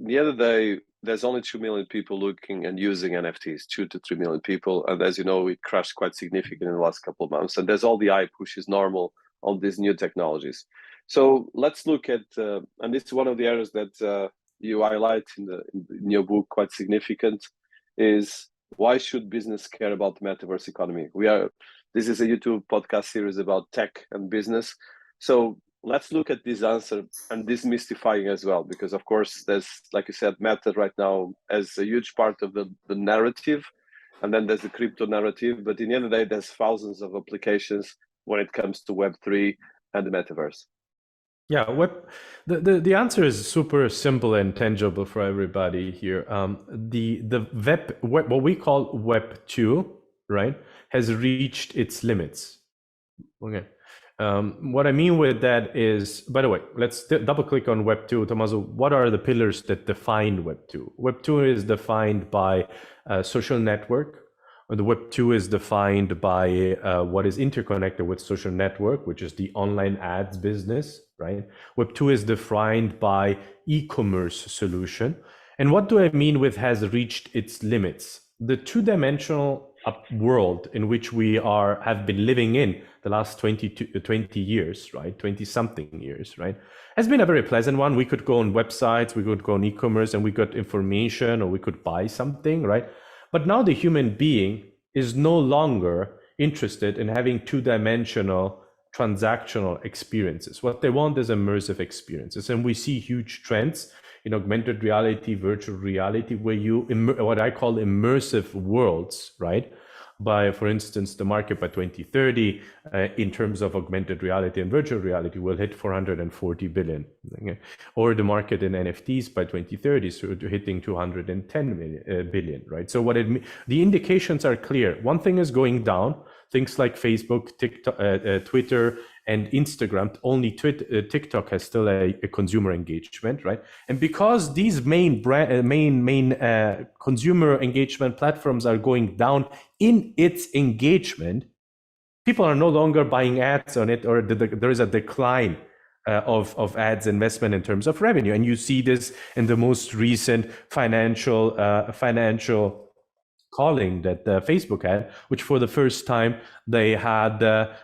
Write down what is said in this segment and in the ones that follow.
the other day, there's only 2 million people looking and using NFTs, 2 to 3 million people. And as you know, it crashed quite significantly in the last couple of months. And there's all the hype, which is normal on these new technologies. So let's look at, and this is one of the areas that you highlight in your book, quite significant, is why should business care about the metaverse economy? This is a YouTube podcast series about tech and business. So let's look at this answer and demystifying as well, because of course there's, like you said, Meta right now as a huge part of the narrative, and then there's the crypto narrative, but in the end of the day, there's thousands of applications when it comes to Web3 and the metaverse. Yeah, the answer is super simple and tangible for everybody here. The web, what we call Web 2, right, has reached its limits. Okay. What I mean with that is, by the way, let's double click on Web 2. Tommaso, what are the pillars that define Web 2? Web 2 is defined by a social network. The Web 2 is defined by what is interconnected with social network, which is the online ads business, right? Web 2 is defined by e-commerce solution. And what do I mean with has reached its limits? The two-dimensional world in which we have been living in the last 20 years, right? 20 something years, right? Has been a very pleasant one. We could go on websites, we could go on e-commerce and we got information, or we could buy something, right? But now the human being is no longer interested in having two-dimensional transactional experiences. What they want is immersive experiences. And we see huge trends in augmented reality, virtual reality, where you, what I call immersive worlds, right? By, for instance, the market by 2030, in terms of augmented reality and virtual reality, will hit 440 billion. Okay? Or the market in NFTs by 2030, so hitting 210 billion, right? So what the indications are clear. One thing is going down. Things like Facebook, TikTok, Twitter, and Instagram. Only TikTok has still a consumer engagement, right? And because these main consumer engagement platforms are going down in its engagement, people are no longer buying ads on it, or there is a decline of ads investment in terms of revenue. And you see this in the most recent financial calling that Facebook had, which for the first time they had a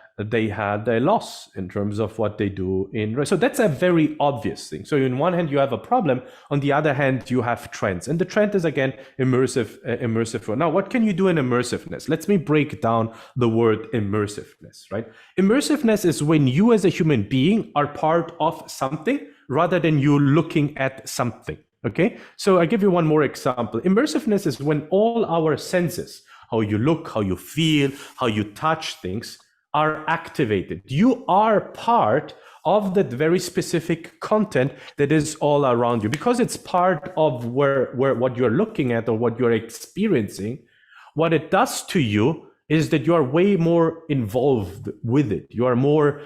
loss in terms of what they do so that's a very obvious thing. So on one hand you have a problem, on the other hand you have trends, and the trend is again immersive. Now what can you do in immersiveness? Let me break down the word immersiveness, right? Immersiveness is when you as a human being are part of something rather than you looking at something. Okay, so I give you one more example. Immersiveness is when all our senses, how you look, how you feel, how you touch things, are activated. You are part of that very specific content that is all around you, because it's part of where what you're looking at or what you're experiencing. What it does to you is that you are way more involved with it. You are more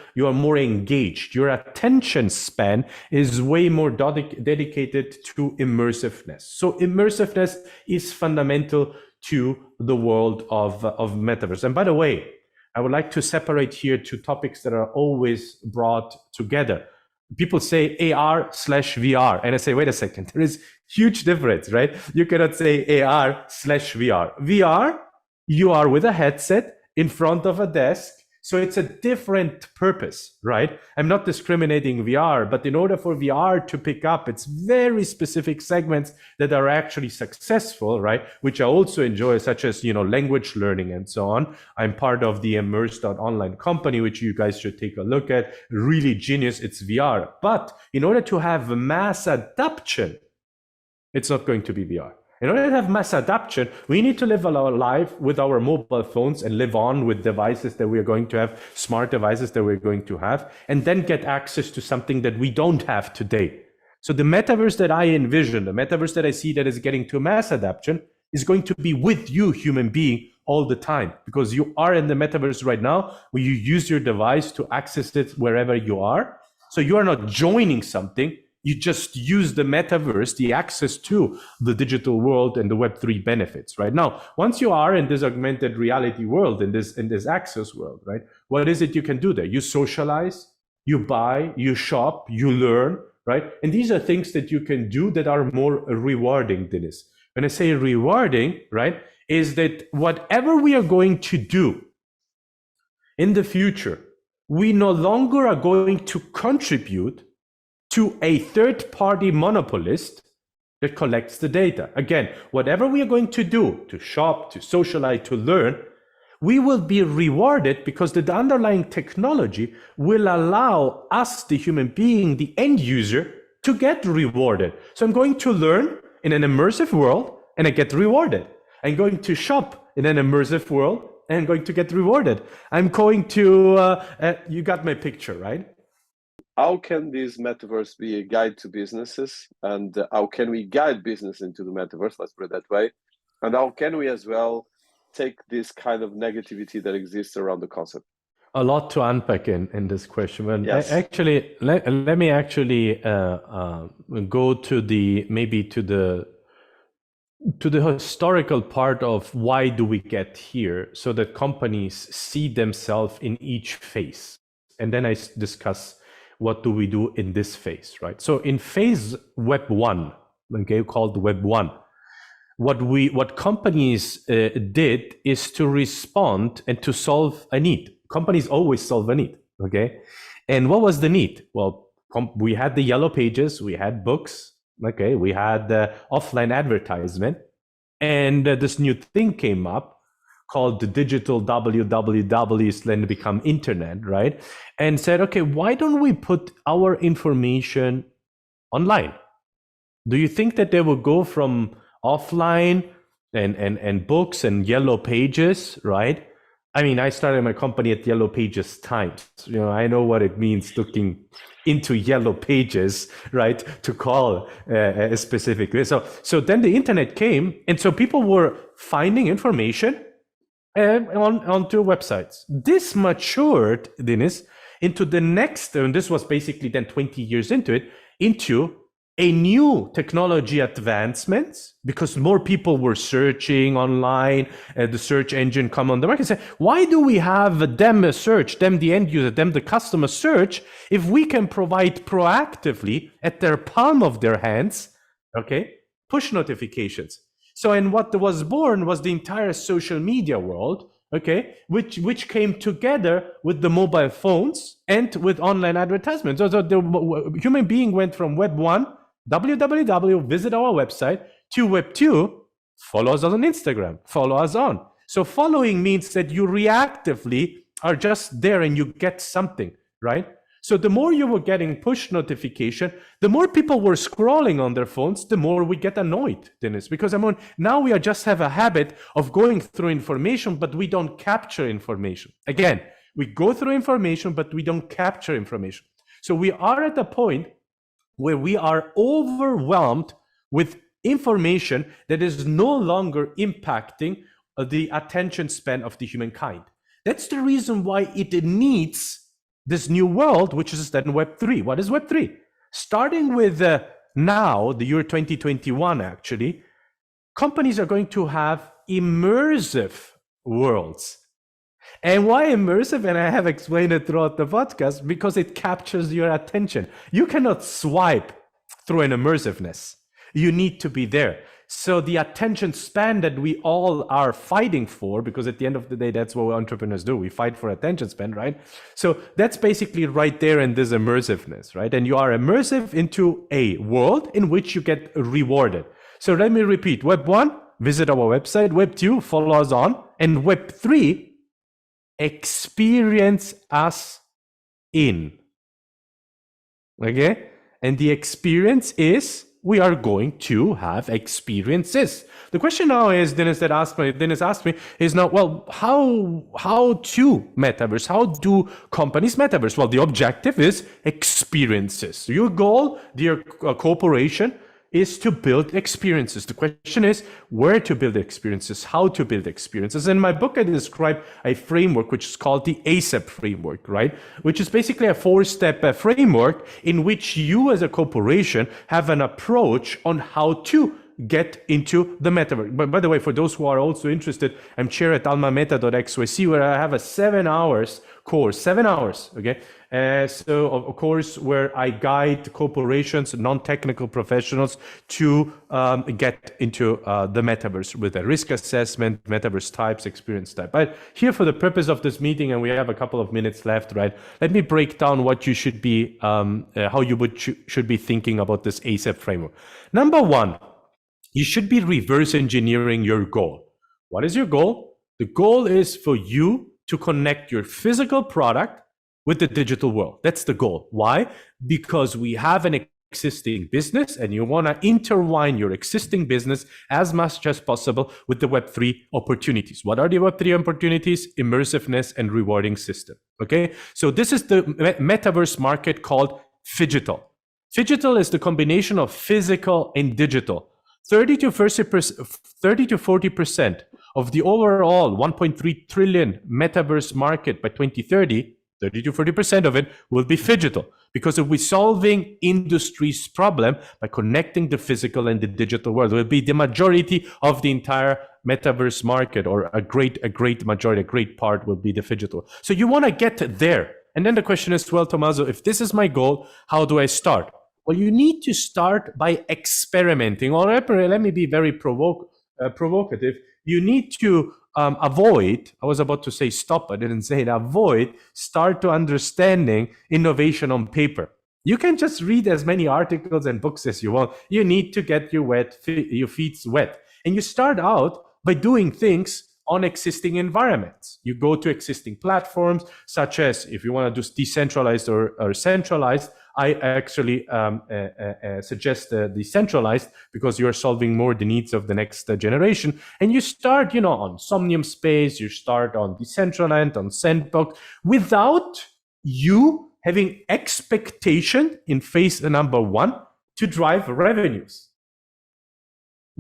engaged. Your attention span is way more dedicated to immersiveness. So immersiveness is fundamental to the world of metaverse. And by the way, I would like to separate here two topics that are always brought together. People say AR/VR, and I say, wait a second, there is huge difference, right? You cannot say AR/VR. VR, you are with a headset in front of a desk, so it's a different purpose, right? I'm not discriminating VR, but in order for VR to pick up, it's very specific segments that are actually successful, right? Which I also enjoy, such as, language learning and so on. I'm part of the Immerse.online company, which you guys should take a look at. Really genius, it's VR. But in order to have mass adoption, it's not going to be VR. In order to have mass adoption, we need to live our life with our mobile phones and live on with devices that we are going to have, smart devices that we're going to have, and then get access to something that we don't have today. So the metaverse that I envision, the metaverse that I see that is getting to mass adoption, is going to be with you, human being, all the time, because you are in the metaverse right now, where you use your device to access it wherever you are. So you are not joining something. You just use the metaverse, the access to the digital world and the Web3 benefits, right? Now, once you are in this augmented reality world, in this access world, right? What is it you can do there? You socialize, you buy, you shop, you learn, right? And these are things that you can do that are more rewarding, Dinis. When I say rewarding, right, is that whatever we are going to do in the future, we no longer are going to contribute to a third-party monopolist that collects the data. Again, whatever we are going to do, to shop, to socialize, to learn, we will be rewarded because the underlying technology will allow us, the human being, the end user, to get rewarded. So I'm going to learn in an immersive world and I get rewarded. I'm going to shop in an immersive world and I'm going to get rewarded. I'm going to, you got my picture, right? How can this metaverse be a guide to businesses? And how can we guide business into the metaverse? Let's put it that way. And how can we as well take this kind of negativity that exists around the concept? A lot to unpack in this question. Well, yes. Actually, let me actually go to the historical part of why do we get here, so that companies see themselves in each phase, and then I discuss what do we do in this phase, right? So in phase Web 1, okay, called Web 1, what companies did is to respond and to solve a need. Companies always solve a need, okay? And what was the need? Well, we had the yellow pages, we had books, okay, we had offline advertisement, and this new thing came up called the digital www, then become internet, right? And said, okay, why don't we put our information online? Do you think that they will go from offline and books and yellow pages, right? I mean, I started my company at Yellow Pages times. You know, I know what it means looking into yellow pages, right? To call specifically. So then the internet came, and so people were finding information onto websites. This matured, Dinis, into the next, and this was basically then 20 years into it, into a new technology advancements, because more people were searching online, the search engine come on the market and say, why do we have them search, them the end user, them the customer search, if we can provide proactively at their palm of their hands, okay, push notifications. So, and what was born was the entire social media world, okay, which came together with the mobile phones and with online advertisements. So the human being went from Web 1, www, visit our website, to Web 2, follow us on Instagram, follow us on. So following means that you reactively are just there and you get something, right? So the more you were getting push notification, the more people were scrolling on their phones, the more we get annoyed, Dinis, because now we just have a habit of going through information, but we don't capture information. Again, we go through information, but we don't capture information. So we are at a point where we are overwhelmed with information that is no longer impacting the attention span of the humankind. That's the reason why it needs this new world, which is then Web 3. What is Web 3? Starting with now, the year 2021, actually, companies are going to have immersive worlds. And why immersive? And I have explained it throughout the podcast, because it captures your attention. You cannot swipe through an immersiveness. You need to be there. So the attention span that we all are fighting for, because at the end of the day, that's what entrepreneurs do. We fight for attention span, right? So that's basically right there in this immersiveness, right? And you are immersive into a world in which you get rewarded. So let me repeat. Web 1, visit our website. Web 2, follow us on. And Web 3, experience us in. Okay? And the experience is, we are going to have experiences. The question now is, Dennis asked me, is now, well, how to metaverse? How do companies metaverse? Well, the objective is experiences. Your goal, dear corporation, is to build experiences. The question is where to build experiences, how to build experiences. In my book, I describe a framework which is called the ASAP framework, right? Which is basically a 4-step framework in which you as a corporation have an approach on how to get into the metaverse. But by the way, for those who are also interested, I'm chair at AlmaMeta.xyz, where I have a 7 hours course, 7 hours, okay, So of course, where I guide corporations, non-technical professionals to get into the metaverse with a risk assessment, metaverse types, experience type. But here for the purpose of this meeting, and we have a couple of minutes left, right? Let me break down what you should be, how you should be thinking about this ASAP framework. Number one, you should be reverse engineering your goal. What is your goal? The goal is for you to connect your physical product with the digital world. That's the goal. Why? Because we have an existing business and you want to intertwine your existing business as much as possible with the Web3 opportunities. What are the Web3 opportunities? Immersiveness and rewarding system. Okay. So this is the metaverse market called phygital. Phygital is the combination of physical and digital. 30 to 40% of the overall 1.3 trillion metaverse market by 2030, 30 to 40% of it will be phygital, because if we're solving industry's problem by connecting the physical and the digital world, it will be the majority of the entire metaverse market, or a great majority, a great part will be the phygital. So you want to get there. And then the question is, well, Tommaso, if this is my goal, how do I start? Well, you need to start by experimenting, or let me be very provocative. You need to avoid, I was about to say stop, I didn't say it, avoid, start to understanding innovation on paper. You can just read as many articles and books as you want. You need to get your feet wet. And you start out by doing things on existing environments. You go to existing platforms, such as, if you want to do decentralized or centralized, I actually suggest decentralized, because you're solving more the needs of the next generation. And you start, on Somnium Space, you start on Decentraland, on Sandbox, without you having expectation in phase number one to drive revenues.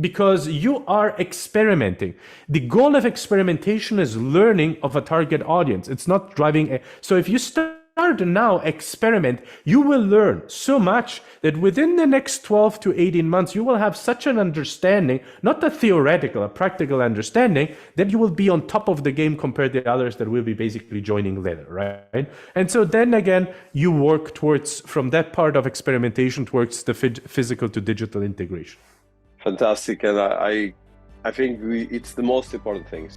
Because you are experimenting. The goal of experimentation is learning of a target audience. It's not driving. So if you start now experiment, you will learn so much that within the next 12 to 18 months, you will have such an understanding, not a theoretical, a practical understanding, that you will be on top of the game compared to others that will be basically joining later, right? And so then again, you work towards, from that part of experimentation, towards the physical to digital integration. Fantastic, and I think it's the most important thing.